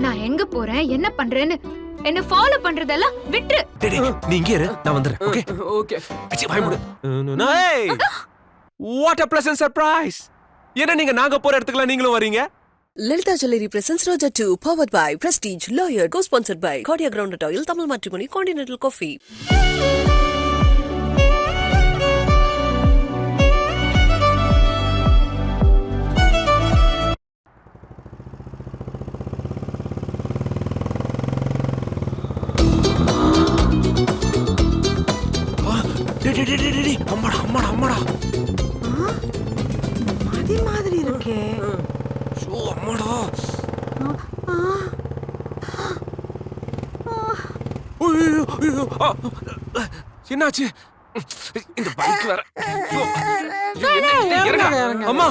நான் எங்க போறேன் என்ன பண்றேன்னு என்ன ஃபாலோ பண்றதெல்லாம் விட்டுரு. டேய் நீ இங்கே இரு, நான் வந்துறேன். Okay okay. அச்சி வாய் மூடு. ஏய் வாட் a pleasant surprise. என்ன நீங்க நாங்க போற இடத்துக்குலாம் நீங்களும் வரீங்க? Lalita Jewelry presents Roja 2, powered by Prestige, Lawyer, co-sponsored by Cordia Groundnut Oil, Tamil Matrimony, Continental Coffee. டேய் அம்மாடா அம்மாடா அம்மாடா. மதி மாதிரி இருக்கே. ஷோ அம்மாடா. ஐயோ ஐயோ என்னாச்சு? இந்த பைக் வேற. ஐயோ, இறங்க. அம்மா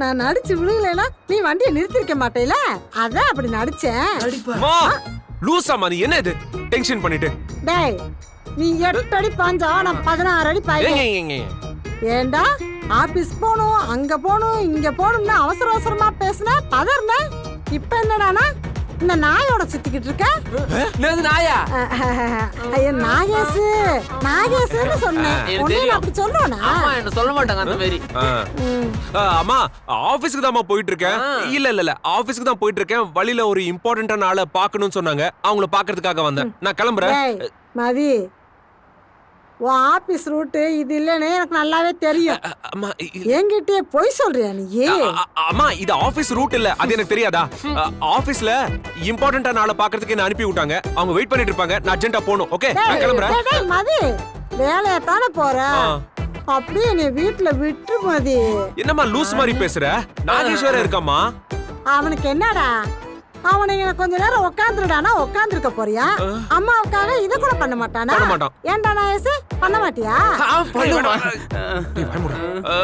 நான் நடிச்சு விழுகலைன்னா நீ வண்டியை நிறுத்திருக்க மாட்டேல, அதான் அப்படி நடிச்சேன். அம்மா லூசாமா நீ என்ன இது டென்ஷன் பண்ணிட்டு? டேய் நீ 8 அடி பாஞ்சா நான் 16 அடி பாய்வேன். ஏங்க ஏண்டா ஆபீஸ் போகணும் அங்க போகணும் இங்க போகணும்னு அவசர அவசரமா பேசுன பதர்ன. இப்ப என்னடானா இந்த நாயோட சுத்திக்கிட்டு இருக்க. என்னது நாயா? ஐயோ நாகேஷ் நாகேஷ்னு சொன்னேன். உன்னை அப்படி சொல்லுவானா? அம்மா என்ன சொல்ல மாட்டாங்க அந்த மாதிரி. அம்மா ஆபீஸ்க்கு தான் போயிட்டு இருக்கேன். இல்ல ஆபீஸ்க்கு தான் போயிட்டு இருக்கேன். வழியில ஒரு இம்பார்ட்டன்டான ஆளை பார்க்கணும்னு சொன்னாங்க. அவங்கள பார்க்கிறதுக்காக வந்தேன். நான் கிளம்புறேன். மதி உன் ஆபீஸ் ரூட்டு இது இல்லன்னு எனக்கு நல்லாவே தெரியும். அம்மா என்கிட்டயே பொய் சொல்றியா நீ? அம்மா இது ஆபீஸ் ரூட் இல்ல, அது எனக்கு தெரியாதா? ஆபீஸ்ல இம்பார்ட்டன்டான ஆளை பார்க்கிறதுக்கு என்ன அனுப்பி விட்டாங்க. அவங்க வெயிட் பண்ணிட்டு இருப்பாங்க. நான் அர்ஜென்ட்டா போணும். ஓகே நான் கிளம்புறேன். மதி வேலைய தானே போற, அப்படியே நீ வீட்டுல விட்டு. மதி என்னம்மா லூஸ் மாதிரி பேசுற? நாகேஸ்வரர் இருக்காம்மா. அவனுக்கு என்னடா? அவனுங்க கொஞ்ச நேரம் உட்காந்துருடானா உட்காந்துருக்க போறியா? அம்மாவுக்காக இத கூட பண்ண மாட்டானா? பண்ண மாட்டான். ஏன்டா நாயசு பண்ண மாட்டியா?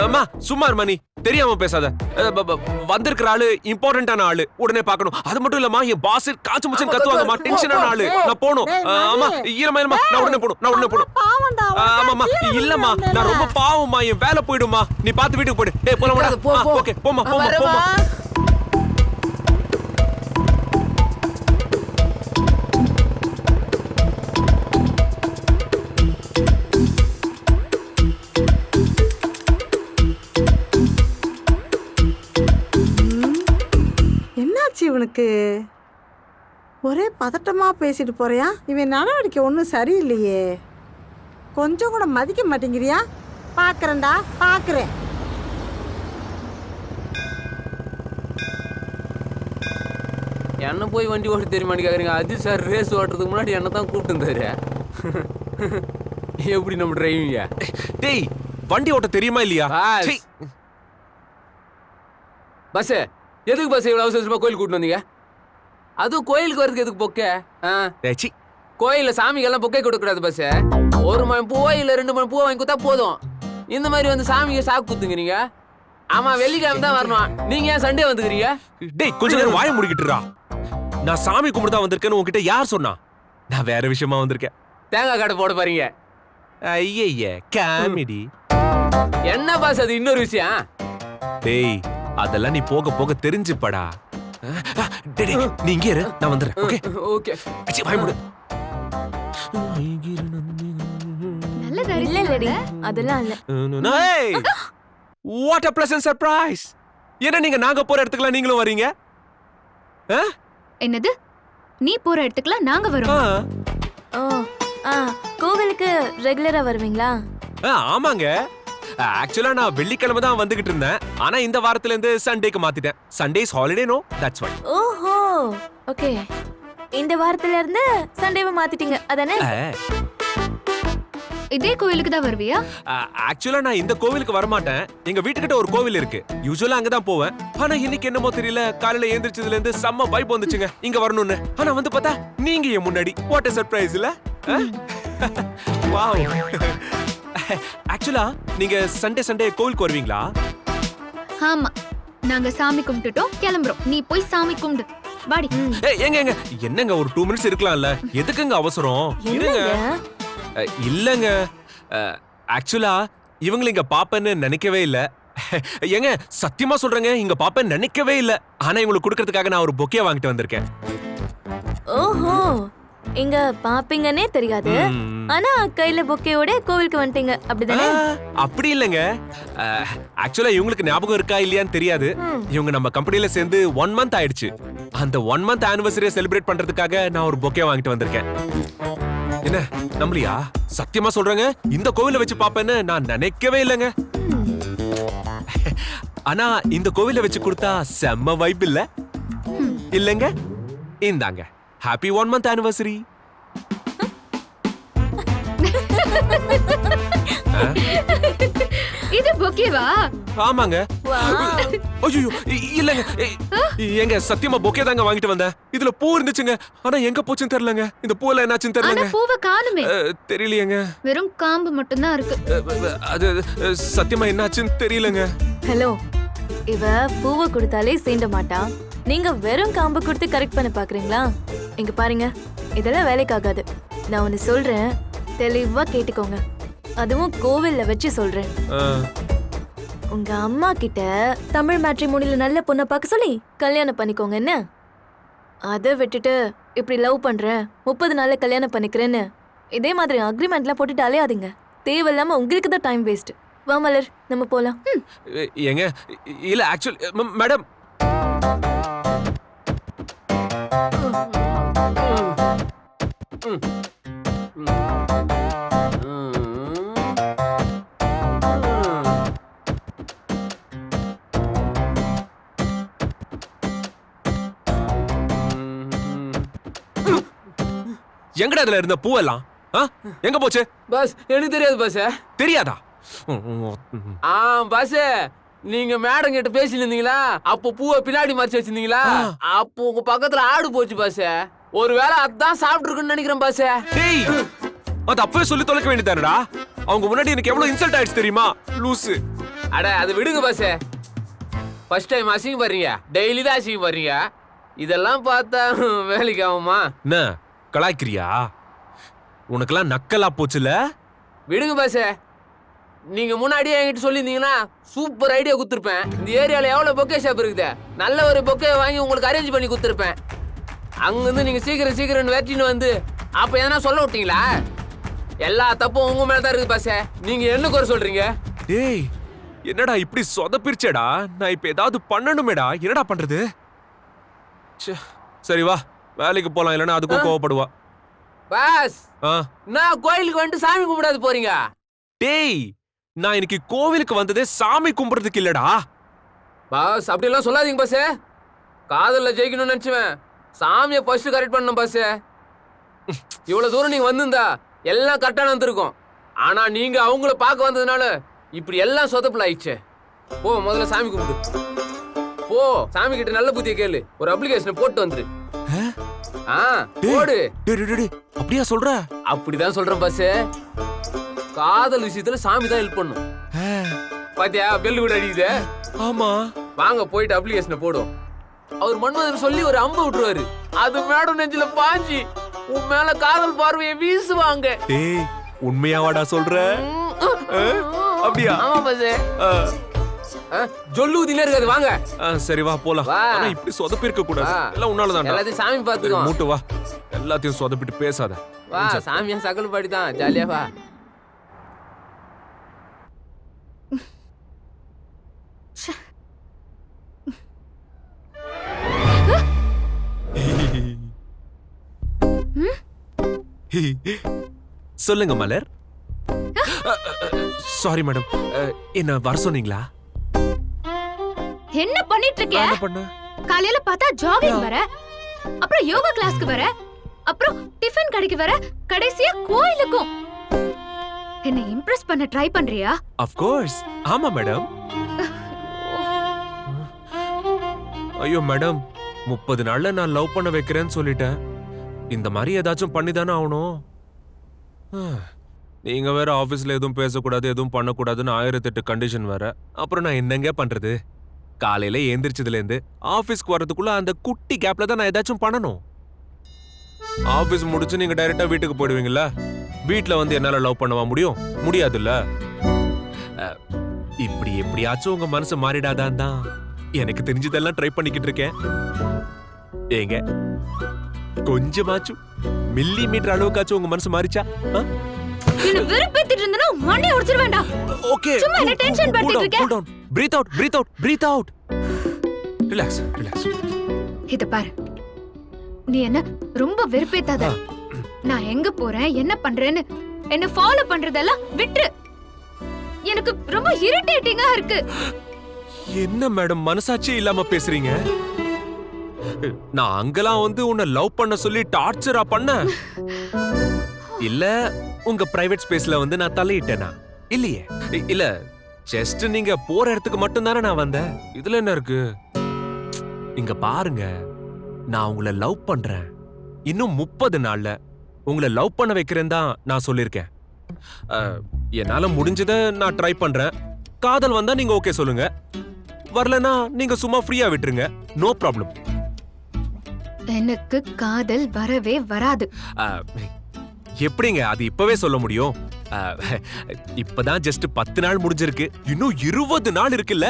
அம்மா சும்மா இருமா, நீ தெரியாம பேசாத. வந்திருக்கிற ஆளு இம்பார்ட்டன்டான ஆளு, உடனே பார்க்கணும். அது மட்டும் இல்லம்மா, என் பாஸ் காச்சு முச்சு கத்துவாங்கம்மா. டென்ஷனான ஆளு, நான் போணும். அம்மா ஈரமா நான் உடனே போணும். பாவம்டா. ஆமாம்மா இல்லம்மா, நான் ரொம்ப பாவம்மா. என் வேலை போயிடுமா. நீ பார்த்து வீட்டுக்கு போயிடு. டேய் போலாம். ஓகே போமா. என்னாச்சு இவனுக்கு? ஒரே பதட்டமா பேசிட்டு போறியா? இவன் நடவடிக்கை ஒன்றும் சரியில்லையே. கொஞ்சம் கூட மதிக்க மாட்டேங்கிறியா? பாக்குறேன்டா பாக்குறேன். என்ன போய் வண்டி ஓட்ட தெரியுமான்னு கேக்குறீங்க. அது சார் ரேஸ் ஓட்டுறதுக்கு முன்னாடி என்ன தான் கூப்பிட்டு இருந்தாரு. எப்படி நம்ம டிரைவிங்க? டேய் வண்டி ஓட்ட தெரியுமா இல்லையா? பஸ் எதுக்கு பஸ் இவ்வளவு அவசரமா கோயிலுக்கு கூட்டிட்டு வந்தீங்க? அதுவும் கோயிலுக்கு வரதுக்கு எதுக்கு பொக்கே? கோயில்ல சாமிக்கெல்லாம் பொக்கே கொடுக்கூடாது பஸ். 1 மணி பூவோ இல்ல 2 மணி பூவோ வாங்கி கொடுத்தா போதும். இந்த மாதிரி வந்து சாமிக்கு சாக்கு குத்துங்கிறீங்க. ஆமா வெள்ளிக்கிழமை தான் வரணும். நீங்க ஏன் சண்டே வந்துக்கிறீங்க? டேய் கொஞ்ச நேரம் வாயை மூடிக்கிட்டுறா. நான் சாமி கும்பிட்டு தான் வந்திருக்கேன்னு உன்கிட்ட யார் சொன்னா? நான் வேற விஷயமா வந்திருக்கேன். தேங்காய் கடை போட பாருங்க. ஐயே காமெடி. என்ன பாஸ் அது இன்னொரு விஷயம். டேய் அதெல்லாம் நீ போக போக தெரிஞ்சுப்படா. டேய் நீ இங்கே இரு, நான் வந்துறேன். Okay okay. அச்சி வாய் மூடு. நல்ல தரிசனடி அதெல்லாம் இல்ல. ஏய் வாட் a pleasant surprise. என்ன நீங்க நாங்க போற இடத்துக்குலாம் நீங்களும் வரீங்க? என்னது? நீ போற இடத்துக்குலாம் நாங்க வரோம். ஓ கோவிலுக்கு ரெகுலரா வருவீங்களா? ஆமாங்க. ஆக்சுவலா நான் வெள்ளிக்கிழமை தான் வந்துகிட்டு இருந்தேன். ஆனா இந்த வாரத்துல இருந்து சண்டேக்கு மாத்திட்டேன். Sundays holiday no, that's why. ஓஹோ ஓகே. இந்த வாரத்துல இருந்து சண்டேவை மாத்திட்டீங்க அதானே? இதே கோயிலுக்கு தான் வருவியா? ஆக்சுவலா நான் இந்த கோவிலுக்கு வர மாட்டேன். எங்க வீட்டுக்கிட்ட ஒரு கோவில் இருக்கு. யூசுவலா அங்க தான் போவேன். ஆனா இன்னைக்கு என்னமோ தெரியல, காலையில எழுந்திரிச்சதுல இருந்து செம்ம வைப் வந்துச்சுங்க இங்க வரணும்னு. ஆனா வந்து பார்த்தா நீங்க என் முன்னாடி. வாட் a surprise இல்ல? வாவ். ஆக்சுவலா நீங்க சண்டே கோவிலுக்கு வருவீங்களா? ஆமா, நாங்க சாமி கும்பிட்டுட்டோம் கிளம்புறோம். நீ போய் சாமி கும்பிடு வாடி. ஏங்க என்னங்க ஒரு 2 மினிட்ஸ் இருக்கலாம்ல? எதுக்குங்க அவசரம்? இருங்க. இல்லங்க ஆக்சுவலா இவங்களை இங்க பாப்பேன்னு நினைக்கவே இல்ல. ஏங்க சத்தியமா சொல்றேங்க இங்க பாப்பேன் நினைக்கவே இல்ல. ஆனா இவங்களுக்கு கொடுக்கறதுக்காக நான் ஒரு பொக்கே வாங்கிட்டு வந்திருக்கேன். ஓஹோ, இங்க பாப்பீங்கன்னே தெரியாது. ம். ஆனா கையில பொக்கையோட கோவிலுக்கு வந்துட்டீங்க அப்படிதானே? அப்படி இல்லைங்க. ஆக்சுவலா இவங்களுக்கு ஞாபகம் இருக்கா இல்லையான்னு தெரியாது. இவங்க நம்ம கம்பெனில சேர்ந்து 1 மந்த் ஆயிடுச்சு. அந்த 1 மந்த் ஆனிவர்சரியை செலிப்ரேட் பண்றதுக்காக நான் ஒரு பொக்கே வாங்கிட்டு வந்திருக்கேன். என்ன நம்பலையா? சத்தியமா சொல்றேங்க இந்த கோவிலை வச்சு பாப்பேன்னு நான் நினைக்கவே இல்லைங்க. ஆனா இந்த கோவிலை வச்சு கொடுத்தா செம்ம வைப் இல்ல இல்லங்க? இந்தாங்க ஹாப்பி 1 மந்த் ஆனிவர்சரி. இது பொக்கேவா? ஆமாங்க. வாவ். ஐயோ இல்லங்க. எங்க சத்தியமா பொக்கே தாங்க வாங்கிட்டு வந்தேன். இதுல பூ இருந்துச்சுங்க. ஆனா எங்க போச்சுன்னு தெரியலங்க. இந்த பூல என்னாச்சுன்னு ஆனா தெரியலங்க. பூவை காணுமே. தெரியலையேங்க. வெறும் காம்பு மட்டும்தான் இருக்கு. அது சத்தியமா என்னாச்சுன்னு தெரியலங்க. ஹலோ, இவ பூவை கொடுத்தாலே சீண்ட மாட்டா. நீங்க வெறும் காம்பு கொடுத்து கரெக்ட் பண்ண பாக்குறீங்களா? இங்க பாருங்க, இதெல்லாம் வேலைக்காகாது. நான் ஒன்னு சொல்றேன், தெளிவா கேட்டுக்கோங்க. அதுவும் கோவில்ல வச்சு சொல்றேன். உங்க அம்மா கிட்ட தமிழ் மேட்ரிமோனில நல்ல பொண்ணை பார்க்க சொல்லி கல்யாணம் பண்ணிக்கோங்க என்ன? அதை விட்டுட்டு இப்படி லவ் பண்றேன் 30 நாள்ல கல்யாணம் பண்ணிக்கிறேன்னு இதே மாதிரி அக்ரிமெண்ட்லாம் போட்டுட்டு அலையாதீங்க. தேவையில்லாம உங்களுக்கு தான் டைம் வேஸ்ட். வா மலர், நம்ம போலாம். ஏங்க இல்ல ஆக்சுவலி மேடம். எங்கடா அதுல இருந்த பூவெல்லாம் எங்க போச்சு? பாஸ் எனக்கு தெரியாது பாஸ். தெரியாதா? பாஸ் நீங்க மேடம் கிட்ட பேசிட்டு இருந்தீங்களா? அப்போ பூவை பின்னாடி மறைச்சு வச்சிருந்தீங்களா? அப்போ உங்க பக்கத்துல ஆடு போச்சு பாஸ். ஒருவேளை அதான் சாப்பிட்டு இருக்குன்னு நினைக்கிறேன் பாஸ். டேய் அது அப்பவே சொல்லி தொலைக்க வேண்டியதானடா. அவங்க முன்னாடி எனக்கு எவ்வளவு இன்சல்ட் ஆயிடுச்சு தெரியுமா? லூசு. அட அது விடுங்க பாஸ். ஃபர்ஸ்ட் டைம் அசிங்க பண்றீங்க, டெய்லி தான் அசிங்க பண்றீங்க. இதெல்லாம் பார்த்தா வேலைக்கு ஆகுமா? என்ன கலாய்க்கிறியா? உனக்கெல்லாம் நக்கலா போச்சுல. விடுங்க பாஸ். நீங்க முன்னாடியே என்கிட்ட சொல்லியிருந்தீங்கன்னா சூப்பர் ஐடியா குடுத்துருப்பேன். இந்த ஏரியால எவ்வளவு பொக்கே ஷாப் இருக்குது, நல்ல ஒரு பொக்கே வாங்கி உங்களுக்கு அரேஞ்ச் பண்ணி குடுத்துருப்பேன். அங்கிருந்து நீங்க சீக்கிரம் சீக்கிரம் வெட்டின்னு வந்து அப்ப எதனா சொல்ல விட்டீங்களா? எல்லா தப்பும் உங்க மேல தான் இருக்கு பாஸ். நீங்க என்ன குறை சொல்றீங்க? டேய் என்னடா இப்படி சொதப்பிருச்சேடா. நான் இப்ப ஏதாவது பண்ணணுமேடா. என்னடா பண்றது? சரி வா வேலைக்கு போலாம், இல்லைன்னா அதுக்கும் கோவப்படுவா. பாஸ் நான் கோயிலுக்கு வந்துட்டு சாமி கும்பிடாது போறீங்க? டேய் நான் இன்னைக்கு கோவிலுக்கு வந்ததே சாமி கும்பிடுறதுக்கு இல்லடா. பாஸ் அப்படி எல்லாம் சொல்லாதீங்க பாஸ். காதல்ல ஜெயிக்கணும்னு நினைச்சுவேன், சாமியை ஃபர்ஸ்ட் கரெக்ட் பண்ணணும் பாஸ். இவ்வளவு தூரம் நீங்க வந்திருந்தா எல்லாம் கரெக்டான வந்திருக்கும். ஆனா நீங்க அவங்கள பார்க்க வந்ததுனால இப்படி எல்லாம் சொதப்பல் ஆயிடுச்சு. போ முதல்ல சாமி கும்பிடு. போ சாமி கிட்ட நல்ல புத்தியை கேளு, ஒரு அப்ளிகேஷனை போட்டு வந்துரு. போடு. அப்படியா சொல்ற? அப்படிதான் சொல்றேன் பாஸ். காதல் விஷயத்துல சாமி தான் ஹெல்ப் பண்ணும். பாத்தியா பெல் கூட அடிக்குது. ஆமா வாங்க போயிட்டு அப்ளிகேஷனை போடும். அவர் மன்மதன் சொல்லி ஒரு அம்பு விட்டுருவாரு. அது மேடம் நெஞ்சில பாஞ்சி உன் மேல காதல் பார்வையை வீசுவாங்க. டேய் உண்மையாவாடா சொல்ற? அப்படியா? ஆமா பாஸ். ஜொல்லுதில இருக்காது. வாங்க சரி வா போலாம். ஆனா இப்படி சொதப்பி இருக்க கூடாது. எல்லாம் உன்னால தான். எல்லாத்தையும் சாமி பாத்துக்கோ. மூட்டு வா. எல்லாத்தையும் சொதப்பிட்டு பேசாத. வா சாமியா சகல் பாடி தான் ஜாலியா வா. சொல்லுங்க மலர். சாரி மேடம், என்ன வர சொன்னீங்களா? என்ன பண்ணிட்டு இருக்க? என்ன பண்ண? காலையில பார்த்தா ஜாகிங் வர, அப்புறம் யோகா கிளாஸ்க்கு வர, அப்புறம் டிஃபன் கடைக்கு வர, கடைசியா கோயிலுக்கும். என்ன இம்ப்ரெஸ் பண்ண ட்ரை பண்றியா? Of course. ஆமா மேடம். ஐயோ மேடம், 30 நாள்ல நான் லவ் பண்ண வைக்கிறேன்னு சொல்லிட்டேன். இந்த மாதிரி ஏதாச்சும் பண்ணிதானே ஆகணும். நீங்க வேற ஆபீஸ்ல எதுவும் பேசக்கூடாது, எதுவும் பண்ணக்கூடாதுன்னு 1008 கண்டிஷன் வேற. அப்புறம் நான் என்னங்க பண்றது? காலையில ஏந்திரிச்சதுல இருந்து ஆபீஸ்க்கு வரதுக்குள்ள அந்த குட்டி கேப்ல தான் நான் ஏதாச்சும் பண்ணணும். ஆபீஸ் முடிச்சு நீங்க டைரக்டா வீட்டுக்கு போயிடுவீங்கல்ல. வீட்ல வந்து என்னால லவ் பண்ணவா முடியும்? முடியாதுல்ல. இப்படி எப்படியாச்சும் உங்க மனசு மாறிடாதான் தான் எனக்கு தெரிஞ்சதெல்லாம் ட்ரை பண்ணிக்கிட்டு இருக்கேன். ஏங்க கொஞ்சமாச்சும் மில்லி மீட்டர் அளவுக்காச்சும் உங்க மனசு மாறிச்சா? என்ன வெறுப்பேத்திட்டு இருந்தனா மண்டைய உடைச்சிர வேண்டாம். ஓகே, சும்மா என்ன டென்ஷன் படுத்திட்டு இருக்க? Cool down, breathe out, breathe out, breathe out. Relax, relax. இத பாரு, நீ என்ன ரொம்ப வெறுப்பேத்தாத. நான் எங்க போறேன் என்ன பண்றேன்னு என்ன ஃபாலோ பண்றதெல்லாம் விட்டுரு. எனக்கு ரொம்ப இரிட்டேட்டிங்கா இருக்கு. என்ன மேடம் மனசாட்சியே இல்லாம பேசுறீங்க? நான் அங்கெல்லாம் வந்து உன்னை லவ் பண்ண சொல்லி டார்ச்சரா பண்ண இல்ல உங்க பிரைவேட் ஸ்பேஸ்ல வந்து நான் தலையிட்டேனா? இல்லையே. இல்ல ஜஸ்ட் நீங்க போற இடத்துக்கு மட்டும் தானே நான் வந்தேன். இதுல என்ன இருக்கு? இங்க பாருங்க, நான் உங்களை லவ் பண்றேன். இன்னும் 30 நாள்ல உங்களை லவ் பண்ண வைக்கிறேன் தான் நான் சொல்லிருக்கேன். என்னால முடிஞ்சதை நான் ட்ரை பண்றேன். காதல் வந்தா நீங்க ஓகே சொல்லுங்க, வரலனா நீங்க சும்மா ஃப்ரீயா விட்டுருங்க. No problem. எனக்கு காதல் வரவே வராது. எப்படிங்க அது இப்பவே சொல்ல முடியும்? இப்பதான் ஜஸ்ட் 10 நாள் முடிஞ்சிருக்கு. இன்னும் 20 நாள் இருக்குல்ல.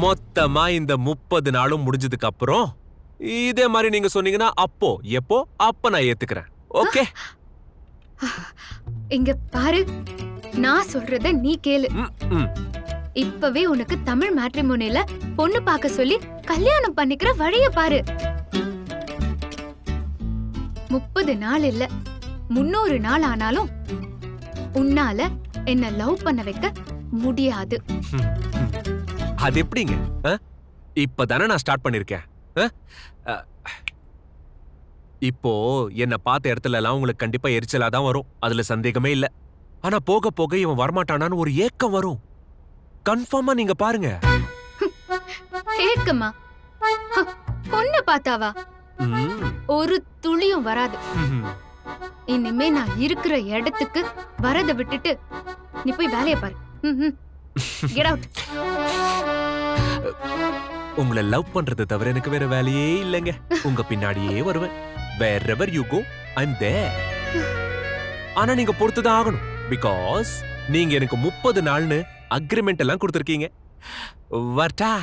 மொத்தமா இந்த 30 நாளும் முடிஞ்சதுக்கு அப்புறம் இதே மாதிரி நீங்க சொன்னீங்கன்னா அப்போ எப்போ அப்ப நான் ஏத்துக்கிறேன். ஓகே? இங்க பாரு, நான் சொல்றத நீ கேளு. இப்பவே உனக்கு தமிழ் மேட்ரிமோனில பொண்ணு பார்க்க சொல்லி கல்யாணம் பண்ணிக்கிற வழிய பாரு. 30 நாள் இல்ல 300 நாள் ஆனாலும் உன்னால என்ன லவ் பண்ண வைக்க முடியாது. அது எப்படிங்க? இப்பதானே நான் ஸ்டார்ட் பண்ணிருக்கேன். இப்போ என்ன பார்த்த இடத்துல எல்லாம் உங்களுக்கு கண்டிப்பா எரிச்சலா தான் வரும், அதுல சந்தேகமே இல்ல. ஆனா போக போக இவன் வரமாட்டானான்னு ஒரு ஏக்கம் வரும். கன்ஃபார்மா நீங்க பாருங்க. ஏக்கமா? பொண்ணு பார்த்தாவா? ஒரு துளியும் வராது. இனிமே நான் இருக்கிற இடத்துக்கு வரத விட்டுட்டு நீ போய் வேலைய பாரு. Get out. உங்களை லவ் பண்றதை தவிர எனக்கு வேற வேலையே இல்லைங்க. உங்க பின்னாடியே வருவேன். wherever you go I'm there. ஆனா நீங்க பொறுத்துதான் ஆகணும். பிகாஸ் நீங்க எனக்கு 30 நாள்னு அக்ரிமெண்ட் எல்லாம் கொடுத்திருக்கீங்க. வரட்டா?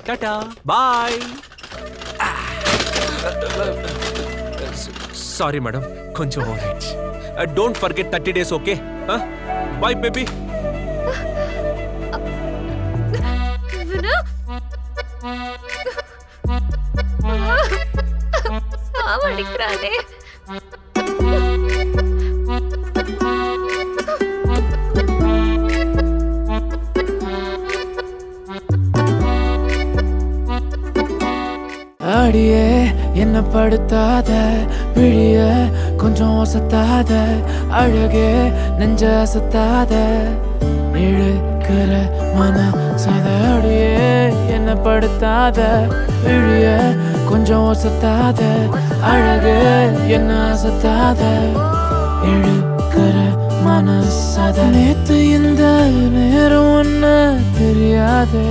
டாடா, பாய். சாரி மேடம், கொஞ்சம் ஓவராயிடுச்சு. Don't forget 30 days, okay? Bye baby. சாவடிக்கிறானே. அடியே என்ன படுத்தாத, விழிய கொஞ்சம் ஒசத்தாத, அழகே நெஞ்ச அசத்தாத, இழுக்கிற மனசத. அடியே என்ன படுத்தாத, விழிய கொஞ்சம் ஒசத்தாத, அழகே என்ன அசத்தாத, இழுக்கிற மனசத. நேத்து இந்த நேரம் ஒன்ன தெரியாதே,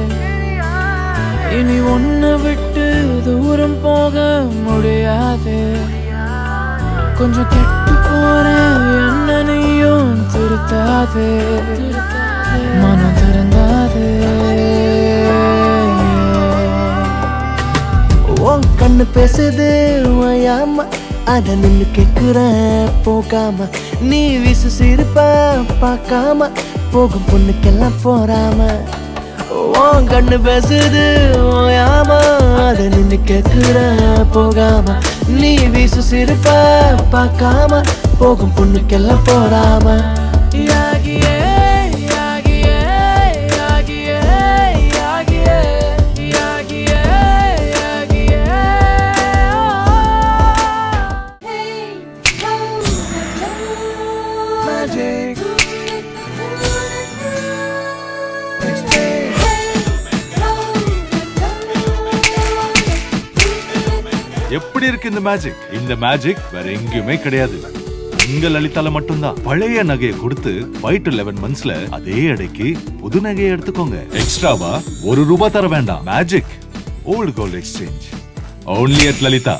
இனி ஒன்ன விட்டு தூரம் போக முடியாது. கொஞ்சம் கெட்டு போறேன் என்ன நீயும் திருத்தாதே, மனம் திறந்தாதே. உன் கண்ணு பேசுது ஓயாம, அத நின்னு கேக்குறேன் போகாம. நீ விசு சிரிப்ப பார்க்காம, போகும் பொண்ணுக்கெல்லாம் போறாம. உன் கண்ணு பேசுது ஓயாம, அத நின்னு கேக்குறேன் போகாம. நீ விசு சிரிப்ப பார்க்காம, போகும் பொண்ணுக்கெல்லாம் போறாம. யாகியே யாகியே யாகியே யாகியே யாகியே யாகியே. Magic. எப்படி இருக்கு இந்த மேஜிக்? இந்த மேஜிக் வேற எங்கேயுமே கிடையாது, இங்க லலிதால மட்டும்தான். பழைய நகையை கொடுத்து 5 to 11 monthsல அதே அடைக்கு புது நகையை எடுத்துக்கோங்க. எக்ஸ்ட்ராவா ₹1 தர வேண்டாம். Magic old gold exchange only at Lalitha.